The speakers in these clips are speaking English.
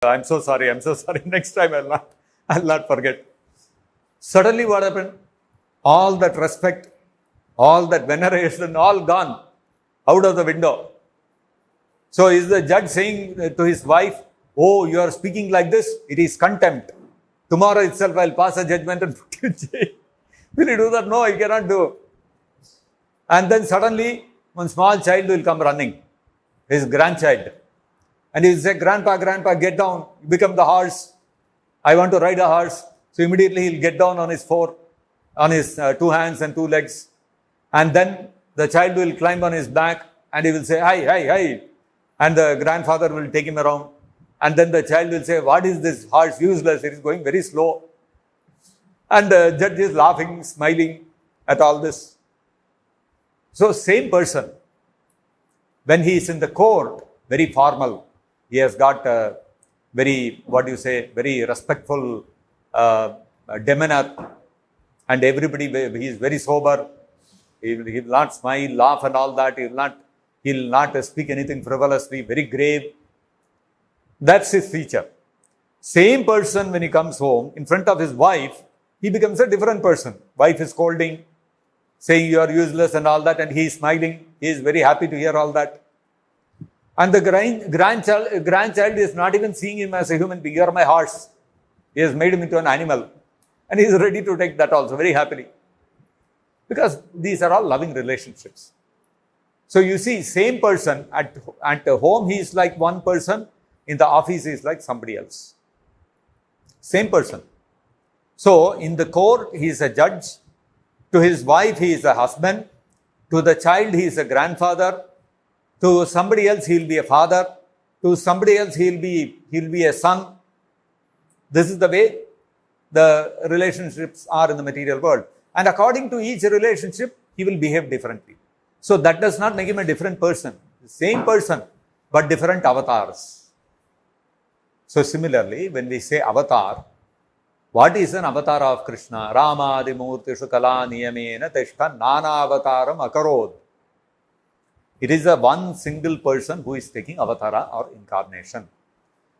I'm so sorry. Next time I'll not forget. Suddenly what happened? All that respect, all that veneration, all gone out of the window. So is the judge saying to his wife, oh, you are speaking like this? It is contempt. Tomorrow itself I'll pass a judgment and put you in jail. Will you do that? No, you cannot do. And then suddenly one small child will come running, his grandchild. And he will say, Grandpa, get down. You become the horse. I want to ride a horse. So immediately he'll get down on his two hands and two legs. And then the child will climb on his back and he will say, hi. And the grandfather will take him around. And then the child will say, what is this horse? Useless. It is going very slow. And the judge is laughing, smiling at all this. So same person, when he is in the court, very formal, he has got a very, very respectful demeanor, and everybody, he is very sober. He will not smile, laugh and all that. He will not speak anything frivolously, very grave. That's his feature. Same person when he comes home, in front of his wife, he becomes a different person. Wife is scolding, saying you are useless and all that, and he is smiling. He is very happy to hear all that. And the grandchild is not even seeing him as a human being. You are my horse. He has made him into an animal. And he is ready to take that also, very happily. Because these are all loving relationships. So you see, same person, at home he is like one person, in the office he is like somebody else. Same person. So in the court he is a judge, to his wife he is a husband, to the child he is a grandfather, to somebody else he will be a father, to somebody else he will be a son. This is the way the relationships are in the material world. And according to each relationship, he will behave differently. So that does not make him a different person. The same person, but different avatars. So similarly, when we say avatar, what is an avatar of Krishna? Rama adimurtishu kala niyamena teshta nana avataram akarod. It is a one single person who is taking avatara or incarnation.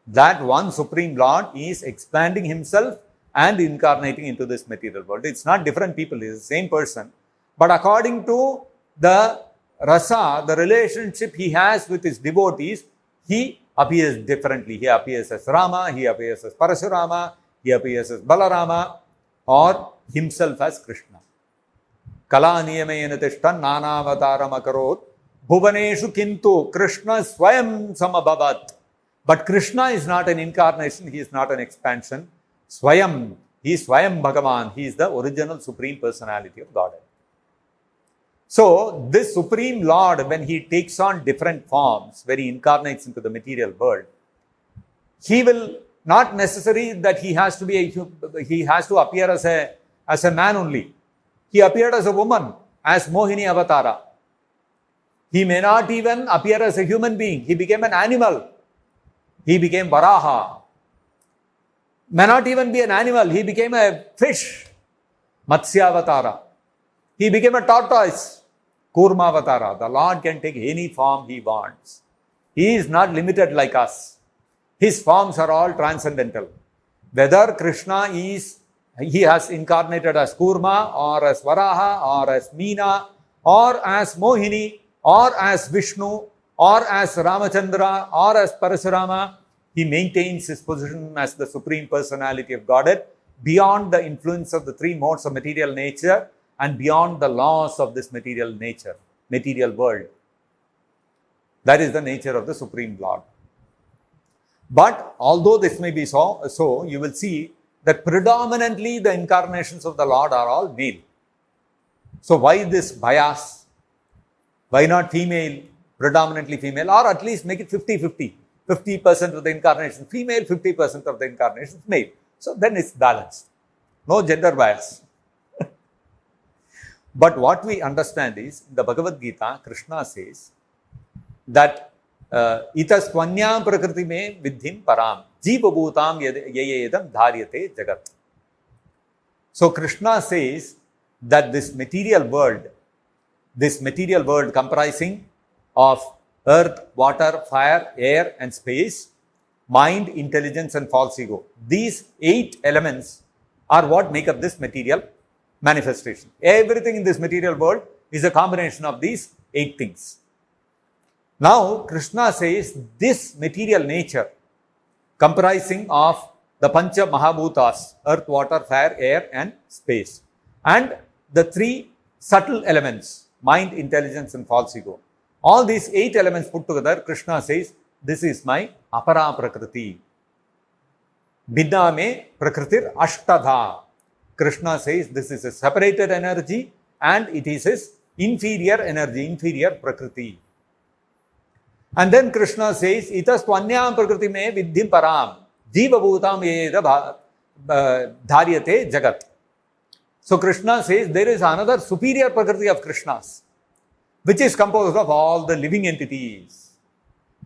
That one Supreme Lord is expanding himself and incarnating into this material world. It's not different people, it is the same person. But according to the rasa, the relationship he has with his devotees, he appears differently. He appears as Rama, he appears as Parashurama, he appears as Balarama, or himself as Krishna. Kala niyamena tishtan nanavataram akarot bhuvaneshu kintu Krishna swayam samabhavat. But Krishna is not an incarnation, he is not an expansion. Swayam, he is Swayam Bhagavan, he is the original Supreme Personality of Godhead. So, this Supreme Lord, when he takes on different forms, when he incarnates into the material world, he will not necessarily that he has to appear as a man only. He appeared as a woman, as Mohini Avatara. He may not even appear as a human being. He became an animal. He became Varaha. May not even be an animal. He became a fish, Matsyavatara. He became a tortoise, Kurmavatara. The Lord can take any form he wants. He is not limited like us. His forms are all transcendental. Whether Krishna he has incarnated as Kurma, or as Varaha, or as Meena, or as Mohini, or as Vishnu, or as Ramachandra, or as Parashurama, he maintains his position as the Supreme Personality of Godhead beyond the influence of the three modes of material nature and beyond the laws of this material nature, material world. That is the nature of the Supreme Lord. But although this may be so, you will see that predominantly the incarnations of the Lord are all male. So why this bias? Why not female, predominantly female, or at least make it 50-50? 50% of the incarnation female, 50% of the incarnation male. So then it's balanced. No gender bias. But what we understand is, in the Bhagavad Gita, Krishna says that itas tvanyam prakriti me vidhim param jiva bhutam yayedam dharyate jagat. So Krishna says that this material world comprising of earth, water, fire, air and space, mind, intelligence, and false ego. These 8 elements are what make up this material manifestation. Everything in this material world is a combination of these 8 things. Now, Krishna says this material nature comprising of the Pancha Mahabhutas, earth, water, fire, air, and space, and the 3 subtle elements, mind, intelligence, and false ego. All these 8 elements put together, Krishna says, this is my apara prakriti. Bidna me prakritir ashtadha. Krishna says this is a separated energy and it is his inferior energy, inferior prakriti. And then Krishna says, itas tvanyam prakriti me vidhim param jiva bhutam yeda dharyate jagat. So Krishna says there is another superior prakriti of Krishna's, which is composed of all the living entities,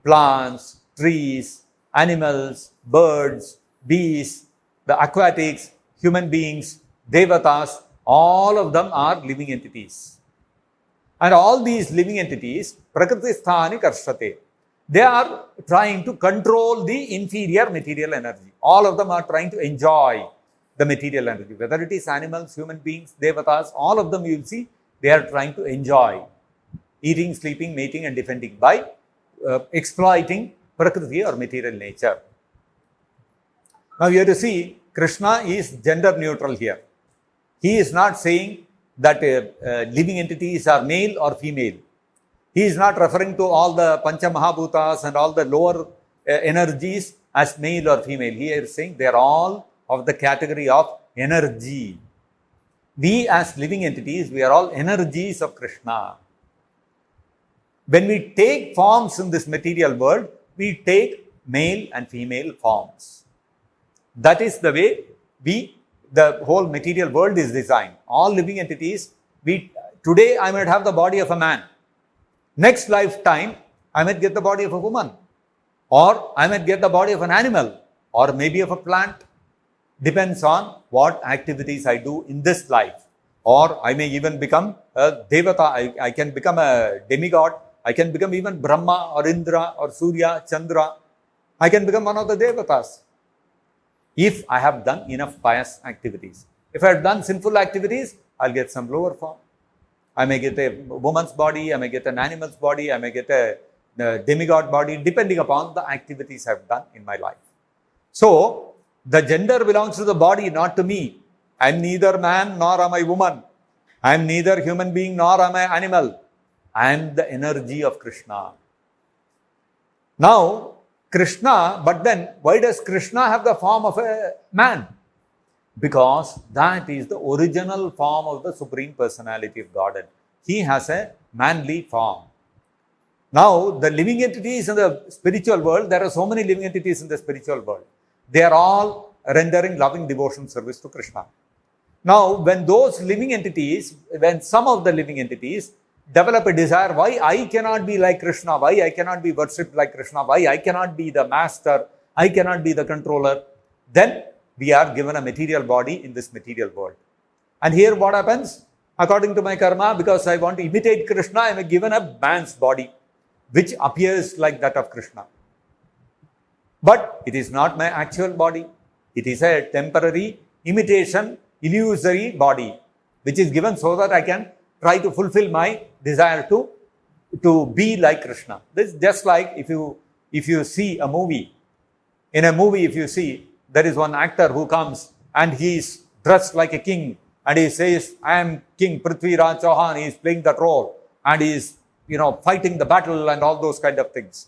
plants, trees, animals, birds, beasts, the aquatics, human beings, devatas, all of them are living entities. And all these living entities, prakriti sthani karshate, they are trying to control the inferior material energy. All of them are trying to enjoy the material energy. Whether it is animals, human beings, devatas, all of them you will see, they are trying to enjoy eating, sleeping, mating and defending by exploiting prakriti or material nature. Now you have to see, Krishna is gender neutral here. He is not saying that living entities are male or female. He is not referring to all the Pancha Mahabhutas and all the lower energies as male or female. He is saying they are all of the category of energy. We as living entities, we are all energies of Krishna. When we take forms in this material world, we take male and female forms. That is the way the whole material world is designed. All living entities, today I might have the body of a man. Next lifetime, I might get the body of a woman. Or I might get the body of an animal. Or maybe of a plant. Depends on what activities I do in this life. Or I may even become a devata. I can become a demigod. I can become even Brahma or Indra or Surya, Chandra. I can become one of the devatas. If I have done enough pious activities. If I have done sinful activities, I'll get some lower form. I may get a woman's body, I may get an animal's body, I may get a demigod body, depending upon the activities I've done in my life. So, the gender belongs to the body, not to me. I am neither man nor am I woman. I am neither human being nor am I animal. I am the energy of Krishna. Now, Krishna, but then why does Krishna have the form of a man? Because that is the original form of the Supreme Personality of Godhead. He has a manly form. Now, the living entities in the spiritual world, there are so many living entities in the spiritual world. They are all rendering loving devotion service to Krishna. Now, when those living entities, when some of the living entities develop a desire, why I cannot be like Krishna, why I cannot be worshipped like Krishna, why I cannot be the master, I cannot be the controller, then we are given a material body in this material world. And here what happens? According to my karma, because I want to imitate Krishna, I am given a man's body, which appears like that of Krishna. But it is not my actual body. It is a temporary imitation, illusory body, which is given so that I can try to fulfill my desire to be like Krishna. This is just like if you see a movie. In a movie, if you see, there is one actor who comes and he is dressed like a king and he says, I am King Prithviraj Chauhan. He is playing that role and he is, fighting the battle and all those kind of things.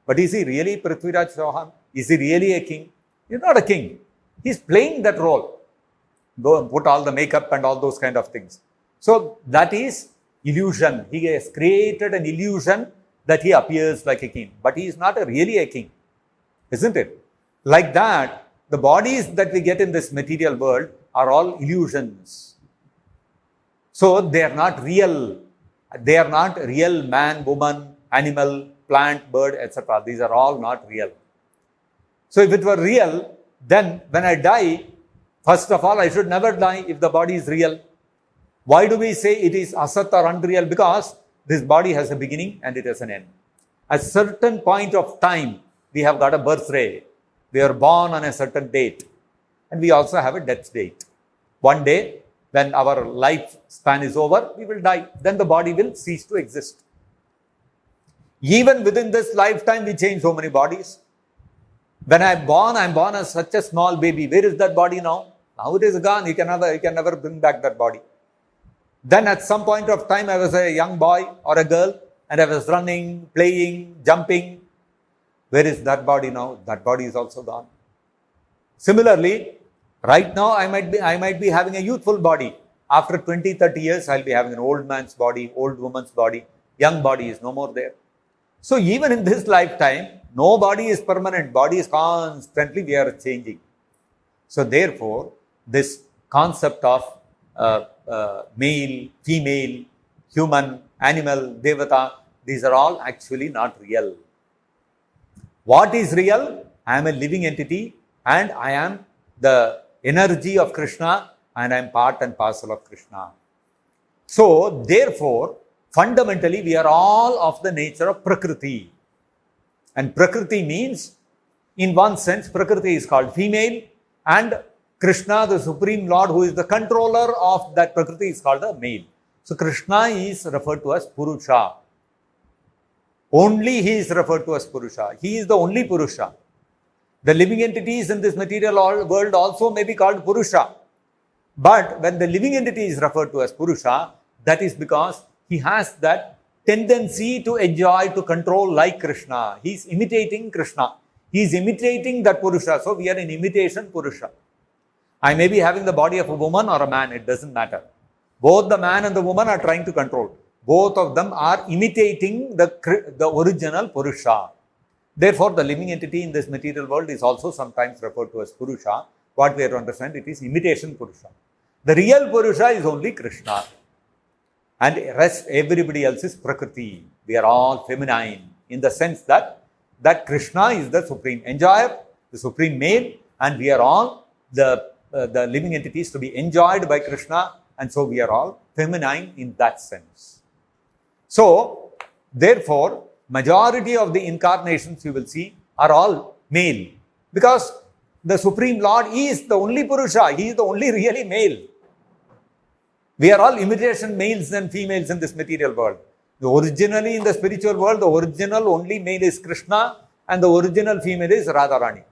But is he really Prithviraj Chauhan? Is he really a king? He is not a king. He is playing that role. Go and put all the makeup and all those kind of things. So that is illusion. He has created an illusion that he appears like a king. But he is not really a king. Isn't it? Like that, the bodies that we get in this material world are all illusions. So they are not real. They are not real man, woman, animal, plant, bird, etc. These are all not real. So if it were real, then when I die, first of all, I should never die if the body is real. Why do we say it is asat or unreal? Because this body has a beginning and it has an end. At a certain point of time, we have got a birthday. We are born on a certain date. And we also have a death date. One day, when our life span is over, we will die. Then the body will cease to exist. Even within this lifetime, we change so many bodies. When I'm born as such a small baby. Where is that body now? Now it is gone. You can never bring back that body. Then at some point of time, I was a young boy or a girl, and I was running, playing, jumping. Where is that body now? That body is also gone. Similarly, right now I might be having a youthful body. After 20, 30 years, I'll be having an old man's body, old woman's body. Young body is no more there. So even in this lifetime, no body is permanent. Body is constantly, we are changing. So therefore, this concept of male, female, human, animal, devata, these are all actually not real. What is real? I am a living entity and I am the energy of Krishna and I am part and parcel of Krishna. So therefore, fundamentally, we are all of the nature of prakriti. And prakriti means, in one sense, prakriti is called female, and Krishna, the Supreme Lord, who is the controller of that prakriti, is called the male. So Krishna is referred to as Purusha. Only he is referred to as Purusha. He is the only Purusha. The living entities in this material world also may be called Purusha. But when the living entity is referred to as Purusha, that is because he has that tendency to enjoy, to control like Krishna. He is imitating Krishna. He is imitating that Purusha. So we are in imitation Purusha. I may be having the body of a woman or a man. It doesn't matter. Both the man and the woman are trying to control. Both of them are imitating the original Purusha. Therefore, the living entity in this material world is also sometimes referred to as Purusha. What we have to understand, it is imitation Purusha. The real Purusha is only Krishna. And rest, everybody else is Prakriti. We are all feminine in the sense that Krishna is the supreme enjoyer, the supreme male, and we are all the living entities to be enjoyed by Krishna, and so we are all feminine in that sense. So, therefore, majority of the incarnations you will see are all male, because the Supreme Lord is the only Purusha, he is the only really male. We are all imitation males and females in this material world. Originally in the spiritual world, the original only male is Krishna and the original female is Radharani.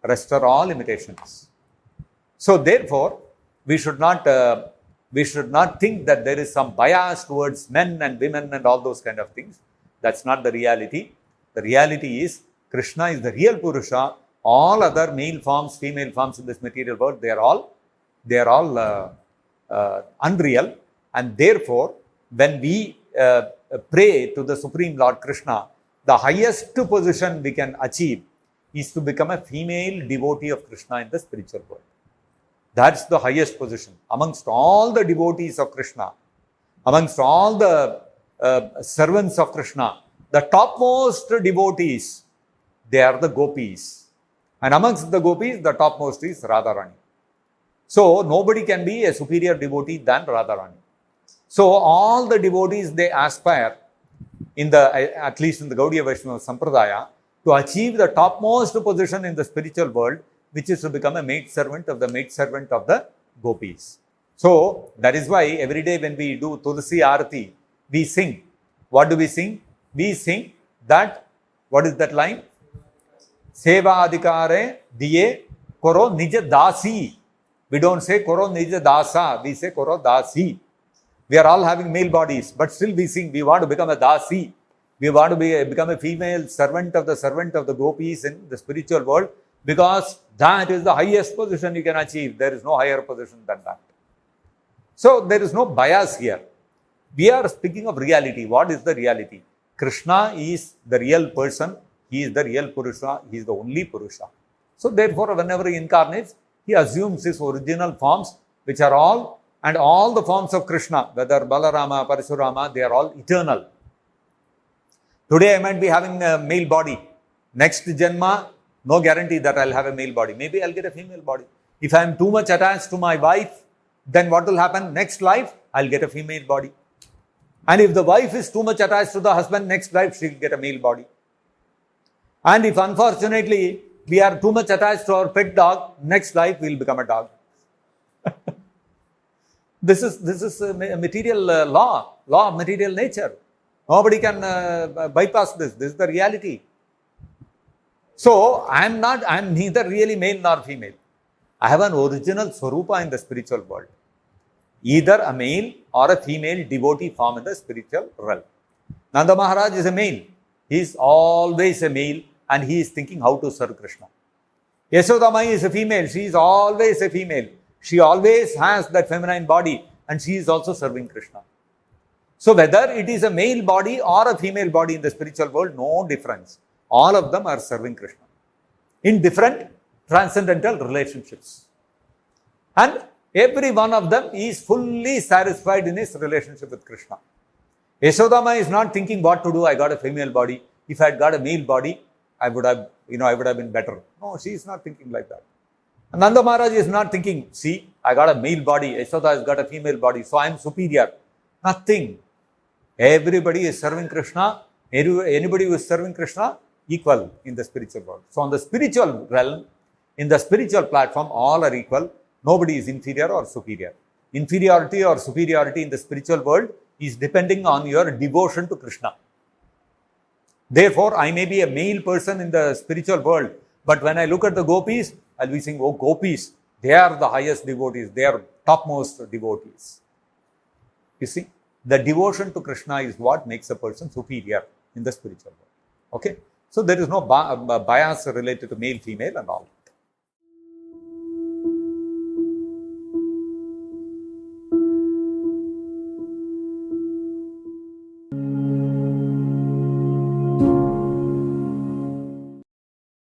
Rest are all imitations. So therefore, we should not think that there is some bias towards men and women and all those kind of things. That's not the reality. The reality is Krishna is the real Purusha. All other male forms, female forms in this material world, they are all unreal, and therefore when we pray to the Supreme Lord Krishna, the highest position we can achieve is to become a female devotee of Krishna in the spiritual world. That's the highest position amongst all the devotees of Krishna, amongst all the servants of Krishna. The topmost devotees, they are the gopis, and amongst the gopis, the topmost is Radharani. So, nobody can be a superior devotee than Radharani. So, all the devotees, they aspire, at least in the Gaudiya Vaishnava Sampradaya, to achieve the topmost position in the spiritual world, which is to become a maidservant of the gopis. So, that is why every day when we do Tulsi Arati, we sing. What do we sing? We sing that, what is that line? Seva adhikare diye koro nija dasi. We don't say Koro Nija Dasa, we say Koro Dasi. We are all having male bodies, but still we sing, we want to become a Dasi. We want to become a female servant of the gopis in the spiritual world, because that is the highest position you can achieve. There is no higher position than that. So there is no bias here. We are speaking of reality. What is the reality? Krishna is the real person. He is the real Purusha. He is the only Purusha. So therefore, whenever he incarnates, he assumes his original forms, which are all the forms of Krishna, whether Balarama, Parashurama, they are all eternal. Today I might be having a male body. Next Janma, no guarantee that I'll have a male body. Maybe I'll get a female body. If I am too much attached to my wife, then what will happen? Next life, I'll get a female body. And if the wife is too much attached to the husband, next life she'll get a male body. And if unfortunately we are too much attached to our pet dog, next life we will become a dog. This is a material law of material nature. Nobody can bypass this. This is the reality. So I am neither really male nor female. I have an original Swarupa in the spiritual world. Either a male or a female devotee form in the spiritual realm. Nanda Maharaj is a male. He is always a male and he is thinking how to serve Krishna. Yashoda Mai is a female. She is always a female. She always has that feminine body and she is also serving Krishna. So whether it is a male body or a female body in the spiritual world, no difference. All of them are serving Krishna in different transcendental relationships. And every one of them is fully satisfied in his relationship with Krishna. Yashodama is not thinking what to do. I got a female body. If I had got a male body, I would have been better. No, she is not thinking like that. And Nanda Maharaj is not thinking, see, I got a male body. Yashoda has got a female body. So I am superior. Nothing. Everybody is serving Krishna. Anybody who is serving Krishna, equal in the spiritual world. So on the spiritual realm, in the spiritual platform, all are equal. Nobody is inferior or superior. Inferiority or superiority in the spiritual world is depending on your devotion to Krishna. Therefore, I may be a male person in the spiritual world, but when I look at the gopis, I'll be saying, oh, gopis, they are the highest devotees. They are topmost devotees. You see, the devotion to Krishna is what makes a person superior in the spiritual world. Okay? So there is no bias related to male, female and all.